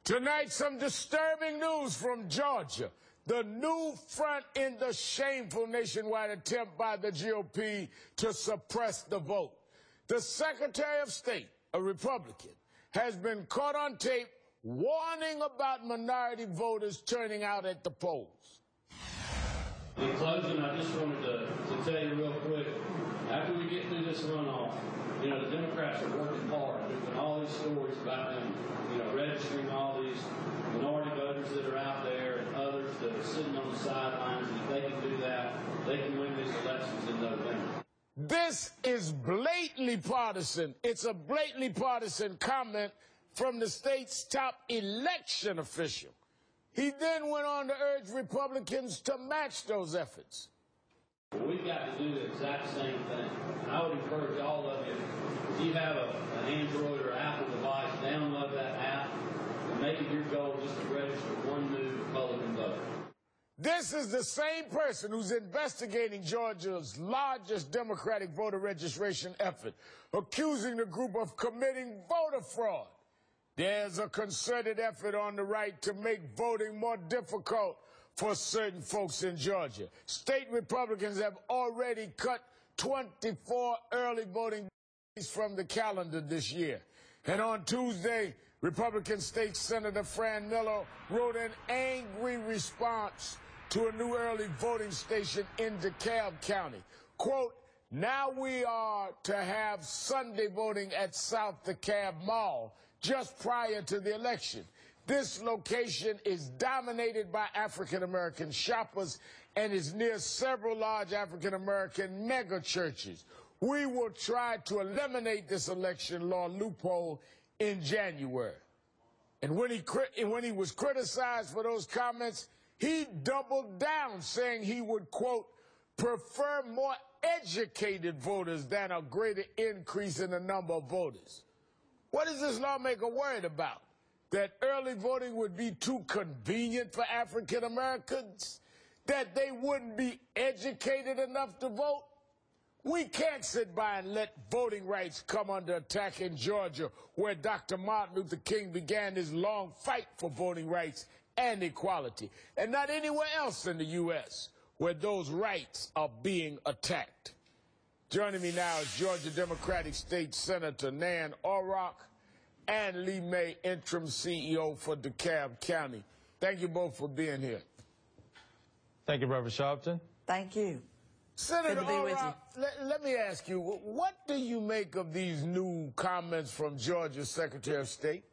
Tonight, some disturbing news from Georgia. The new front in the shameful nationwide attempt by the GOP to suppress the vote. The Secretary of State, a Republican, has been caught on tape warning about minority voters turning out at the polls. In closing, I just wanted to tell you real quick, after we get through this runoff, you know, the Democrats are working hard. There's been all these stories about them, you know, registering all these minority voters that are out there and others that are sitting on the sidelines. And if they can do that, they can win these elections in November. This is blatantly partisan. It's a blatantly partisan comment from the state's top election official. He then went on to urge Republicans to match those efforts. We've got to do the exact same thing. I would encourage all of you, if you have an Android or Apple device, download that app and make it your goal just to register one new Republican voter. This is the same person who's investigating Georgia's largest Democratic voter registration effort, accusing the group of committing voter fraud. There's a concerted effort on the right to make voting more difficult for certain folks in Georgia. State Republicans have already cut 24 early voting days from the calendar this year. And on Tuesday, Republican State Senator Fran Miller wrote an angry response to a new early voting station in DeKalb County. Quote, "Now we are to have Sunday voting at South DeKalb Mall just prior to the election. This location is dominated by African-American shoppers and is near several large African-American mega churches. We will try to eliminate this election law loophole in January." And when he was criticized for those comments, he doubled down, saying he would, quote, "prefer more educated voters than a greater increase in the number of voters." What is this lawmaker worried about? That early voting would be too convenient for African Americans? That they wouldn't be educated enough to vote? We can't sit by and let voting rights come under attack in Georgia, where Dr. Martin Luther King began his long fight for voting rights and equality, and not anywhere else in the U.S. where those rights are being attacked. Joining me now is Georgia Democratic State Senator Nan Orrock and Lee May, interim CEO for DeKalb County. Thank you both for being here. Thank you, Reverend Sharpton. Thank you. Senator Orrock, let me ask you, what do you make of these new comments from Georgia's Secretary of State?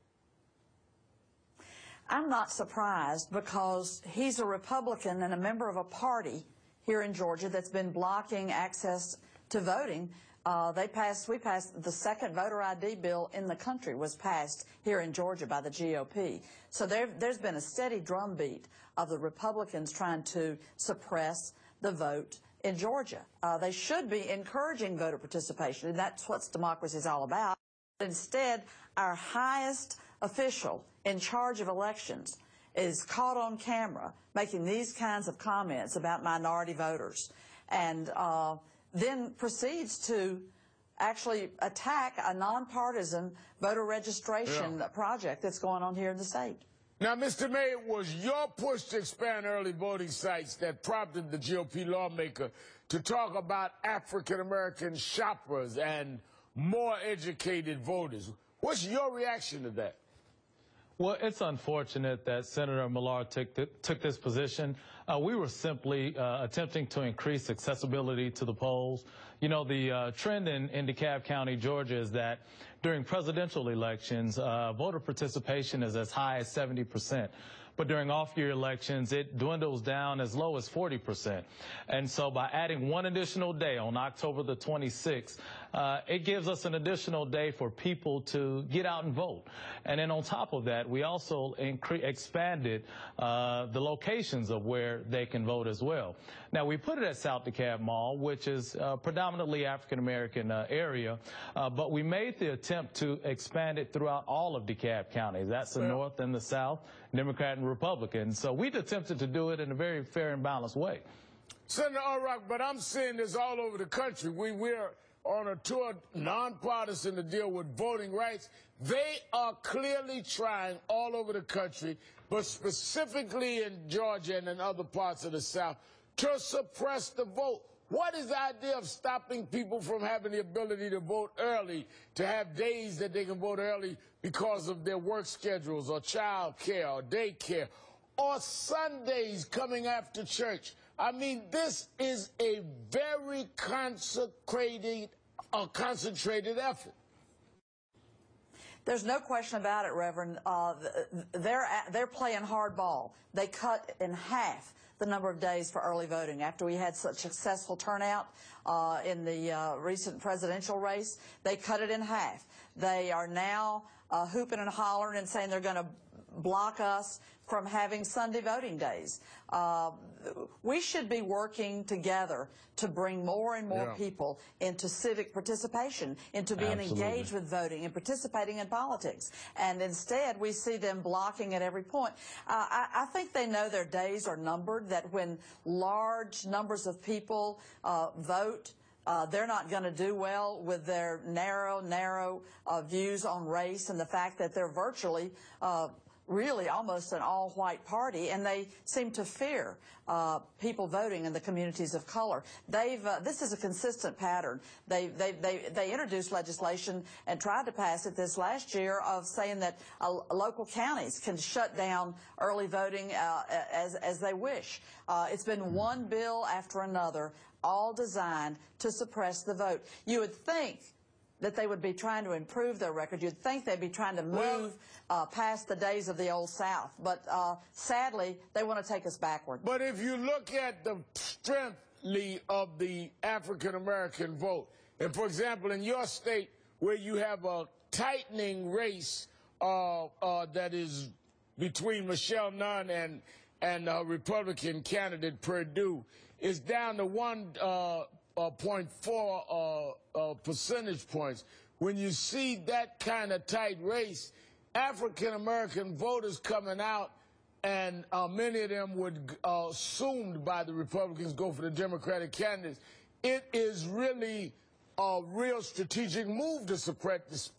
I'm not surprised because he's a Republican and a member of a party here in Georgia that's been blocking access to voting. We passed the second voter ID bill in the country was passed here in Georgia by the GOP. So there's been a steady drumbeat of the Republicans trying to suppress the vote in Georgia. They should be encouraging voter participation, and that's what democracy is all about. Instead, our highest official in charge of elections is caught on camera making these kinds of comments about minority voters, and then proceeds to actually attack a nonpartisan voter registration project that's going on here in the state. Now, Mr. May, it was your push to expand early voting sites that prompted the GOP lawmaker to talk about African-American shoppers and more educated voters. What's your reaction to that? Well, it's unfortunate that Senator Millard took this position. We were simply attempting to increase accessibility to the polls. You know, the trend in DeKalb County, Georgia, is that during presidential elections, voter participation is as high as 70%. But during off-year elections, it dwindles down as low as 40%. And so by adding one additional day on October the 26th, it gives us an additional day for people to get out and vote. And then on top of that, we also expanded the locations of where they can vote as well. Now, we put it at South DeKalb Mall, which is predominantly African-American area, but we made the attempt to expand it throughout all of DeKalb County. That's the North and the South, Democrat and Republican. So we've attempted to do it in a very fair and balanced way. Senator Orrock, but I'm seeing this all over the country. on a tour, nonpartisan, to deal with voting rights. They are clearly trying all over the country, but specifically in Georgia and in other parts of the South, to suppress the vote. What is the idea of stopping people from having the ability to vote early, to have days that they can vote early because of their work schedules or child care or daycare, or Sundays coming after church? I mean, this is a very concentrated effort. There's no question about it, Reverend. They're playing hardball. They cut in half the number of days for early voting after we had such successful turnout in the recent presidential race. They cut it in half. They are now hooping and hollering and saying they're going to block us from having Sunday voting days. We should be working together to bring more and more people into civic participation, into being engaged with voting and participating in politics. And instead, we see them blocking at every point. I think they know their days are numbered, that when large numbers of people vote, they're not going to do well with their narrow views on race and the fact that they're virtually really almost an all-white party, and they seem to fear people voting in the communities of color. This is a consistent pattern. They introduced legislation and tried to pass it this last year of saying that local counties can shut down early voting as they wish. It's been one bill after another, all designed to suppress the vote. You would think that they would be trying to improve their record. You'd think they'd be trying to move past the days of the old South. But sadly, they want to take us backward. But if you look at the strength of the African-American vote, and for example, in your state, where you have a tightening race that is between Michelle Nunn and Republican candidate Perdue, is down to 1.4 percentage points. When you see that kind of tight race, African-American voters coming out, and many of them would, assumed by the Republicans, go for the Democratic candidates. It is really a real strategic move to suppress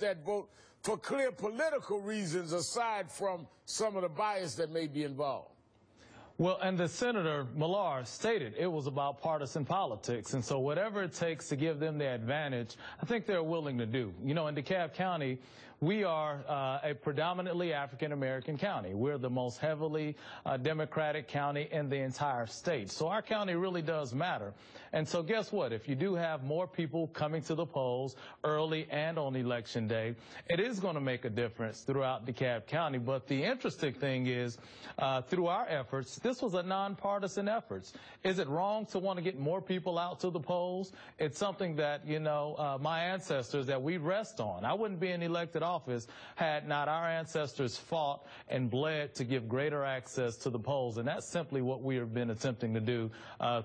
that vote for clear political reasons, aside from some of the bias that may be involved. Well, and the Senator Millar stated it was about partisan politics, and so whatever it takes to give them the advantage, I think they're willing to do. You know, in DeKalb County, we are a predominantly African-American county. We're the most heavily Democratic county in the entire state. So our county really does matter. And so guess what? If you do have more people coming to the polls early and on Election Day, it is going to make a difference throughout DeKalb County. But the interesting thing is, through our efforts, this was a nonpartisan effort. Is it wrong to want to get more people out to the polls? It's something that, you know, my ancestors, that we rest on. I wouldn't be in elected office had not our ancestors fought and bled to give greater access to the polls, and that's simply what we have been attempting to do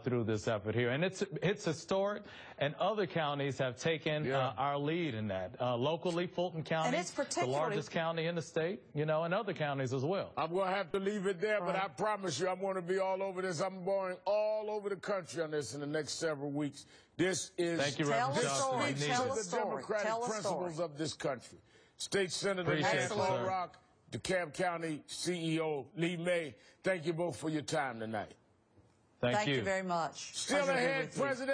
through this effort here. And it's historic, and other counties have taken our lead in that. Locally, Fulton County, and it's the largest county in the state, you know, and other counties as well. I'm going to have to leave it there, but I promise you I'm going to be all over this. I'm going all over the country on this in the next several weeks. This is Thank you, Reverend Johnson. the democratic principles of this country. State Senator Sen Nan Orrock, DeKalb County CEO Lee May, thank you both for your time tonight. Thank you very much. Still ahead, President.